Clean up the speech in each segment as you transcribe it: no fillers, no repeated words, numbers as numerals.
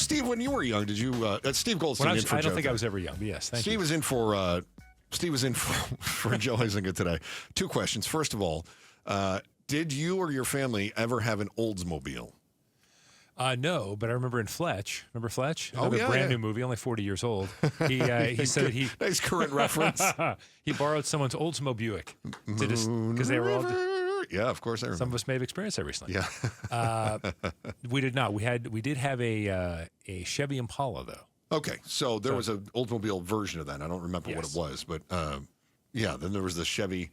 Steve, when you were young, did you? Steve Goldstein in for I don't Joe think today. I was ever young, but yes, thank Steve you. was in for Steve was in for Joe Huizinga today. 2 questions. First of all, did you or your family ever have an Oldsmobile? No, but I remember in Fletch. Remember Fletch? Oh, yeah, brand yeah. new movie, only 40 years old. He said that he Nice current reference. he borrowed someone's Oldsmobile Buick because they were all. Yeah, of course I remember. Some of us may have experienced that recently. Yeah. We did not. We did have a Chevy Impala though. Okay, so there was an Oldsmobile version of that. I don't remember what it was, but yeah, then there was the Chevy.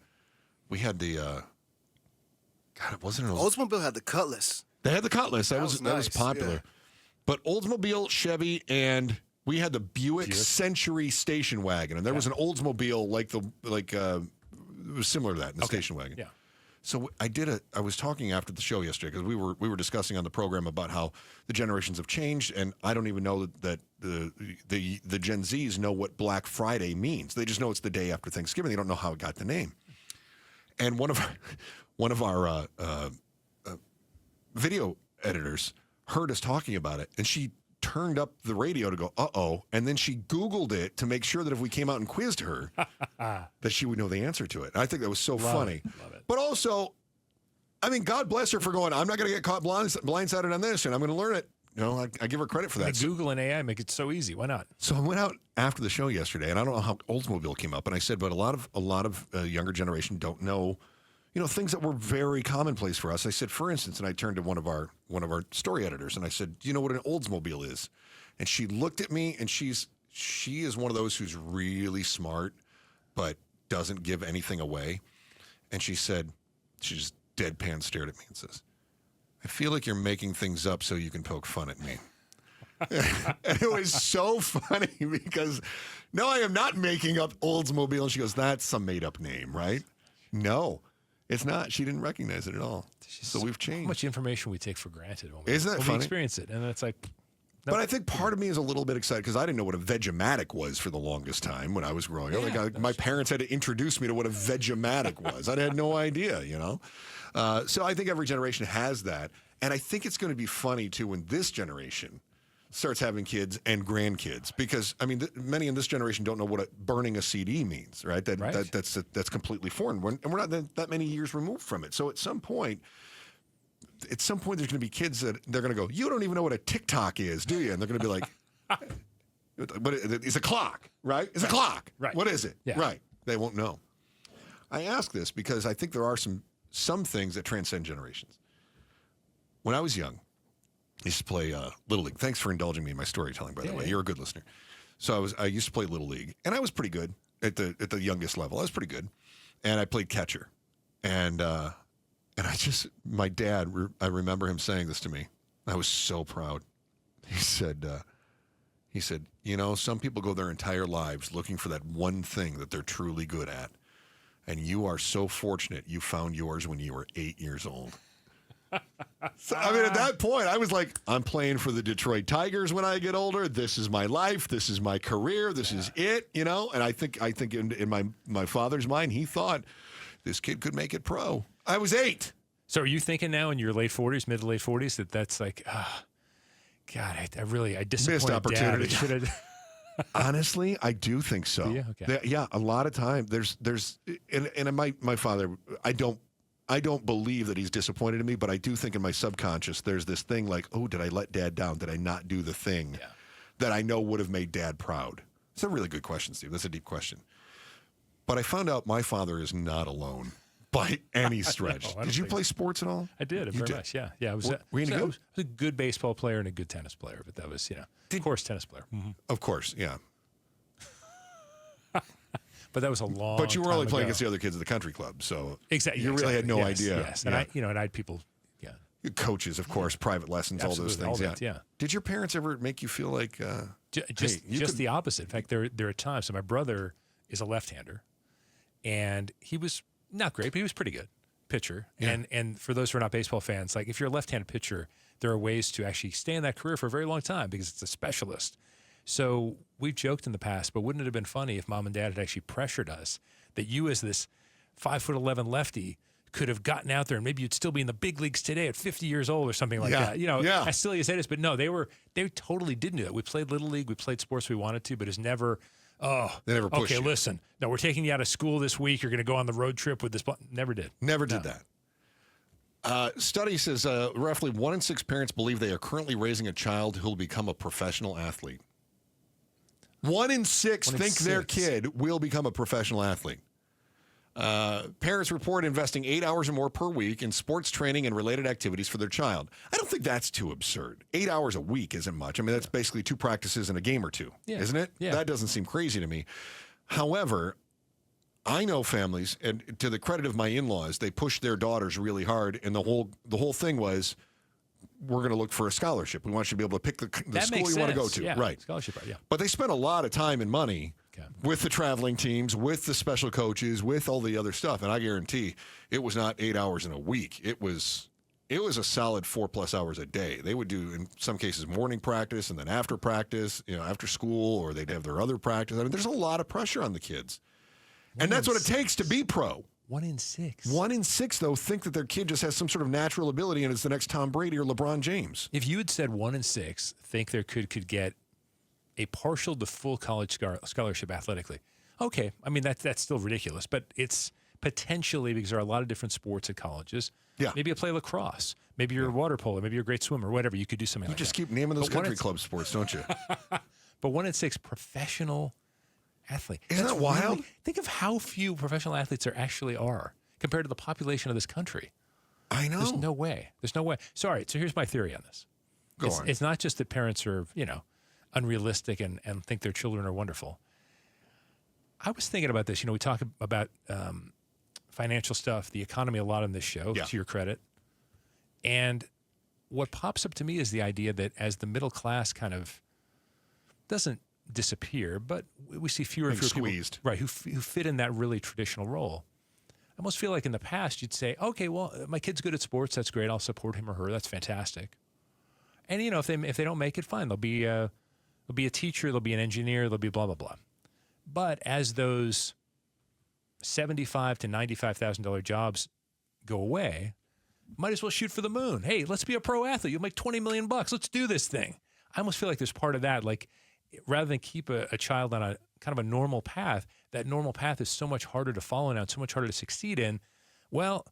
We had the God, it wasn't an Oldsmobile had the Cutlass. They had the Cutlass. That was nice, popular. yeah. But Oldsmobile, Chevy, and we had the Buick Century station wagon, and there was an Oldsmobile it was similar to that in the station wagon. Yeah. So I was talking after the show yesterday because we were discussing on the program about how the generations have changed, and I don't even know that the Gen Zs know what Black Friday means. They just know it's the day after Thanksgiving. They don't know how it got the name. And one of our video editors heard us talking about it, and she turned up the radio to go, uh-oh, and then she Googled it to make sure that if we came out and quizzed her, that she would know the answer to it. And I think that was so funny. Love it. But also, I mean, God bless her for going, I'm not going to get caught blindsided on this, and I'm going to learn it. You know, I give her credit for that. Like Google and AI make it so easy. Why not? So I went out after the show yesterday, and I don't know how Oldsmobile came up, and I said, but a lot of younger generation don't know, things that were very commonplace for us. I said, for instance, and I turned to one of our story editors, and I said, do you know what an Oldsmobile is? And she looked at me, and she is one of those who's really smart, but doesn't give anything away. And she said, she just deadpan stared at me and says, I feel like you're making things up so you can poke fun at me. And it was so funny because, no, I am not making up Oldsmobile. And she goes, that's some made-up name, right? No, it's not. She didn't recognize it at all. So we've changed. How much information we take for granted when Isn't that we funny? experience it. And then it's like... But I think part of me is a little bit excited because I didn't know what a Vegematic was for the longest time when I was growing up. Like my parents had to introduce me to what a Vegematic was. I had no idea, So I think every generation has that. And I think it's going to be funny, too, when this generation starts having kids and grandkids. Because, I mean, many in this generation don't know what burning a CD means, right? That's completely foreign. And we're not that many years removed from it. So at some point, there's going to be kids that they're going to go, you don't even know what a TikTok is, do you? And they're going to be like, but it's a clock, right? It's a clock. Right. What is it? Yeah. Right. They won't know. I ask this because I think there are some things that transcend generations. When I was young, I used to play Little League. Thanks for indulging me in my storytelling, by the way. You're a good listener. So I used to play Little League, and I was pretty good at the youngest level. I was pretty good, and I played catcher, and my dad, I remember him saying this to me. I was so proud. He said, some people go their entire lives looking for that one thing that they're truly good at. And you are so fortunate you found yours when you were 8 years old. So, I mean, at that point, I was like, I'm playing for the Detroit Tigers when I get older. This is my life. This is my career. This is it, And I think in my father's mind, he thought this kid could make it pro. I was 8. So are you thinking now in your late 40s, mid to late 40s, that's like, God, I disappointed Missed opportunity. Dad. Honestly, I do think so. Yeah, okay. Yeah, a lot of time and my father, I don't believe that he's disappointed in me, but I do think in my subconscious there's this thing like, oh, did I let Dad down? Did I not do the thing that I know would have made Dad proud? It's a really good question, Steve. That's a deep question. But I found out my father is not alone by any stretch. Did you play sports at all? I did, very much, yeah. Yeah, I was a good baseball player and a good tennis player, but that was, of course, tennis player. Mm-hmm. Of course, yeah. But that was a long But you were only playing ago. against the other kids at the country club, so exactly, you really had no yes, idea. Yes, and I had people, coaches, of course, private lessons, absolutely, all those things. All that, yeah. Did your parents ever make you feel like just the opposite? In fact, there are times. So my brother is a left-hander, and he was not great, but he was pretty good pitcher. Yeah. And for those who are not baseball fans, like if you're a left-handed pitcher, there are ways to actually stay in that career for a very long time because it's a specialist. So we've joked in the past, but wouldn't it have been funny if Mom and Dad had actually pressured us that you, as this 5'11" lefty, could have gotten out there and maybe you'd still be in the big leagues today at 50 years old or something like that. As silly as that is. But no, they totally didn't do that. We played Little League. We played sports we wanted to, but it's never, they never pushed you. Listen, no, we're taking you out of school this week. You're going to go on the road trip with this. Never did. Never did that. Study says roughly 1 in 6 parents believe they are currently raising a child who will become a professional athlete. 1 in 6 think their kid will become a professional athlete. Parents report investing 8 hours or more per week in sports training and related activities for their child. I don't think that's too absurd. 8 hours a week isn't much. I mean, that's basically 2 practices and a game or 2, isn't it? Yeah. That doesn't seem crazy to me. However, I know families, and to the credit of my in-laws, they pushed their daughters really hard, and the whole thing was, we're going to look for a scholarship. We want you to be able to pick the school you want to go to. Yeah, right. Scholarship, yeah. But they spent a lot of time and money with the traveling teams, with the special coaches, with all the other stuff. And I guarantee it was not 8 hours in a week. It was a solid 4+ hours a day. They would do, in some cases, morning practice and then after practice, after school, or they'd have their other practice. I mean, there's a lot of pressure on the kids. And that's what it takes to be pro. 1 in 6. 1 in 6, though, think that their kid just has some sort of natural ability and is the next Tom Brady or LeBron James. If you had said 1 in 6 think their kid could get a partial to full college scholarship athletically, okay, I mean, that's still ridiculous, but it's potentially, because there are a lot of different sports at colleges. Yeah. Maybe you play lacrosse. Maybe you're a water polo. Maybe you're a great swimmer, whatever. You could do something like that. You just keep naming those country club sports, don't you? But 1 in 6 professional athlete. Isn't that wild? Think of how few professional athletes there actually are compared to the population of this country. I know. There's no way. Sorry. So here's my theory on this. Go on. It's not just that parents are, unrealistic and think their children are wonderful. I was thinking about this. We talk about financial stuff, the economy a lot on this show, to your credit. And what pops up to me is the idea that as the middle class kind of doesn't disappear, but we see fewer and fewer squeezed. People, right, who fit in that really traditional role. I almost feel like in the past you'd say, okay, well, my kid's good at sports, that's great, I'll support him or her, that's fantastic. And if they don't make it, fine, they'll be a teacher, they'll be an engineer, they'll be blah blah blah. But as those $75,000 to $95,000 jobs go away, might as well shoot for the moon. Hey, let's be a pro athlete. You'll make $20 million. Let's do this thing. I almost feel like there's part of that, like, rather than keep a child on a kind of a normal path, that normal path is so much harder to follow now and so much harder to succeed in. Well,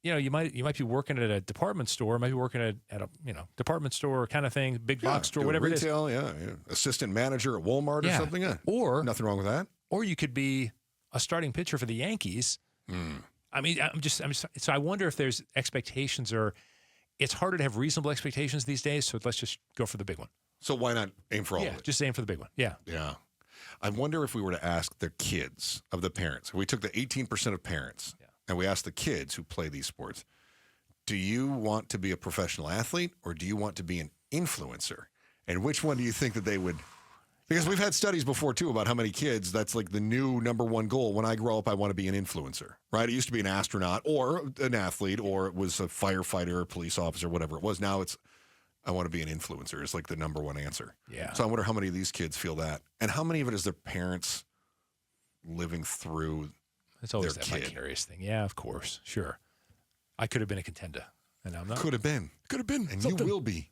you might be working at a department store, might be working at a department store kind of thing, big box store, whatever retail, it is. Yeah. Assistant manager at Walmart or something. Yeah. Or nothing wrong with that. Or you could be a starting pitcher for the Yankees. I mean, so I wonder if there's expectations, or it's harder to have reasonable expectations these days. So let's just go for the big one. So why not aim for all of it? Just aim for the big one. Yeah. Yeah. I wonder if we were to ask the kids of the parents, if we took the 18% of parents and we asked the kids who play these sports, do you want to be a professional athlete or do you want to be an influencer? And which one do you think that they would? Because we've had studies before, too, about how many kids, that's like the new number one goal. When I grow up, I want to be an influencer, right? It used to be an astronaut or an athlete, or it was a firefighter or police officer, whatever it was. Now it's, I want to be an influencer. It's like the number one answer. Yeah. So I wonder how many of these kids feel that. And how many of it is their parents living through It's always their that kid. vicarious thing. Yeah, of course. Sure. I could have been a contender, and I'm not. Could have been. And Something. you will be.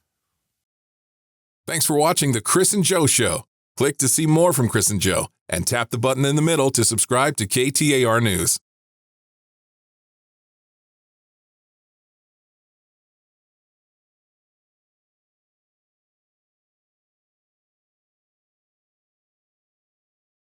Thanks for watching The Chris and Joe Show. Click to see more from Chris and Joe, and tap the button in the middle to subscribe to KTAR News.